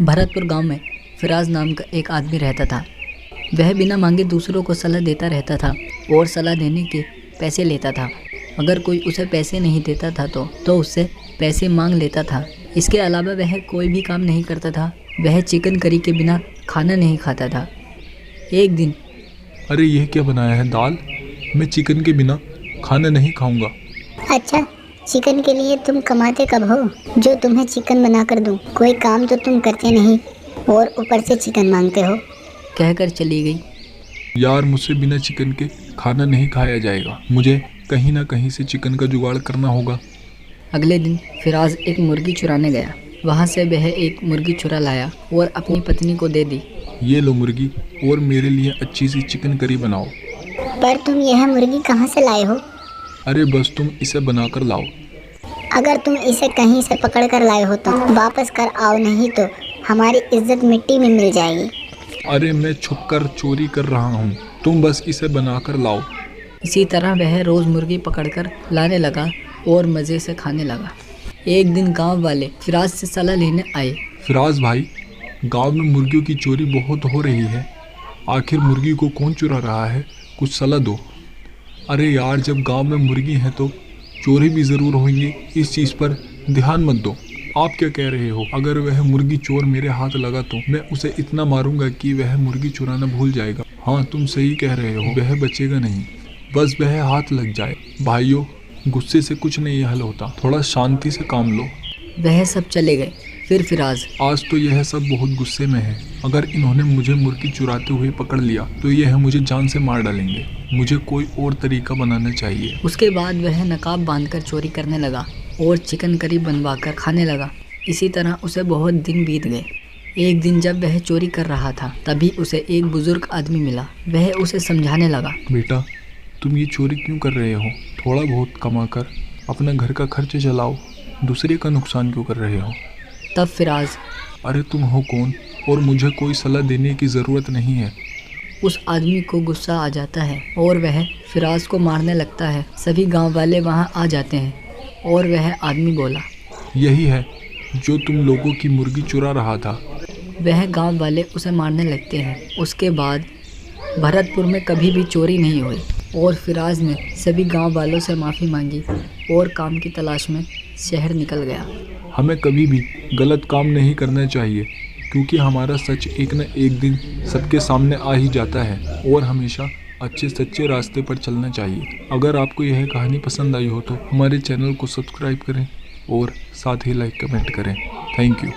भरतपुर गांव में फिराज नाम का एक आदमी रहता था। वह बिना मांगे दूसरों को सलाह देता रहता था और सलाह देने के पैसे लेता था। अगर कोई उसे पैसे नहीं देता था तो उससे पैसे मांग लेता था। इसके अलावा वह कोई भी काम नहीं करता था। वह चिकन करी के बिना खाना नहीं खाता था। एक दिन, अरे यह क्या बनाया है दाल? मैं चिकन के बिना खाना नहीं खाऊंगा। अच्छा, चिकन के लिए तुम कमाते कब हो जो तुम्हें चिकन बना कर दूं? कोई काम तो तुम करते नहीं और ऊपर से चिकन मांगते हो। कहकर चली गई। यार, मुझसे बिना चिकन के खाना नहीं खाया जाएगा। मुझे कहीं ना कहीं से चिकन का जुगाड़ करना होगा। अगले दिन फिराज एक मुर्गी चुराने गया। वहाँ से वह एक मुर्गी चुरा लाया और अपनी पत्नी को दे दी। ये लो मुर्गी, और मेरे लिए अच्छी सी चिकन करी बनाओ। पर तुम यह मुर्गी कहाँ से लाए हो? अरे बस तुम इसे बनाकर लाओ। अगर तुम इसे कहीं से पकड़ कर लाए हो तो वापस कर आओ, नहीं तो हमारी इज्जत मिट्टी में मिल जाएगी। अरे मैं छुपकर चोरी कर रहा हूँ, तुम बस इसे बनाकर लाओ। इसी तरह वह रोज़ मुर्गी पकड़कर लाने लगा और मज़े से खाने लगा। एक दिन गांव वाले फिराज से सलाह लेने आए। फिराज भाई, गांव में मुर्गियों की चोरी बहुत हो रही है। आखिर मुर्गी को कौन चुरा रहा है? कुछ सलाह दो। अरे यार, जब गांव में मुर्गी है तो चोरी भी ज़रूर होंगी, इस चीज़ पर ध्यान मत दो। आप क्या कह रहे हो? अगर वह मुर्गी चोर मेरे हाथ लगा तो मैं उसे इतना मारूंगा कि वह मुर्गी चुराना भूल जाएगा। हाँ, तुम सही कह रहे हो, वह बचेगा नहीं, बस वह हाथ लग जाए। भाइयों, गुस्से से कुछ नहीं हल होता, थोड़ा शांति से काम लो। वह सब चले गए। फिर फिराज, आज तो यह सब बहुत गुस्से में है। अगर इन्होंने मुझे मुर्गी चुराते हुए पकड़ लिया तो यह मुझे जान से मार डालेंगे। मुझे कोई और तरीका बनाना चाहिए। उसके बाद वह नकाब बांधकर चोरी करने लगा और चिकन करी बनवाकर खाने लगा। इसी तरह उसे बहुत दिन बीत गए। एक दिन जब वह चोरी कर रहा था तभी उसे एक बुजुर्ग आदमी मिला। वह उसे समझाने लगा। बेटा, तुम ये चोरी क्यों कर रहे हो? थोड़ा बहुत कमा कर अपना घर का खर्च चलाओ, दूसरे का नुकसान क्यों कर रहे हो? तब फिराज, अरे तुम हो कौन? और मुझे कोई सलाह देने की ज़रूरत नहीं है। उस आदमी को गुस्सा आ जाता है और वह फिराज को मारने लगता है। सभी गांव वाले वहां आ जाते हैं और वह आदमी बोला, यही है जो तुम लोगों की मुर्गी चुरा रहा था। वह गांव वाले उसे मारने लगते हैं। उसके बाद भरतपुर में कभी भी चोरी नहीं हुई और फिराज ने सभी गांव वालों से माफ़ी मांगी और काम की तलाश में शहर निकल गया। हमें कभी भी गलत काम नहीं करना चाहिए, क्योंकि हमारा सच एक न एक दिन सबके सामने आ ही जाता है। और हमेशा अच्छे सच्चे रास्ते पर चलना चाहिए। अगर आपको यह कहानी पसंद आई हो तो हमारे चैनल को सब्सक्राइब करें और साथ ही लाइक कमेंट करें। Thank you.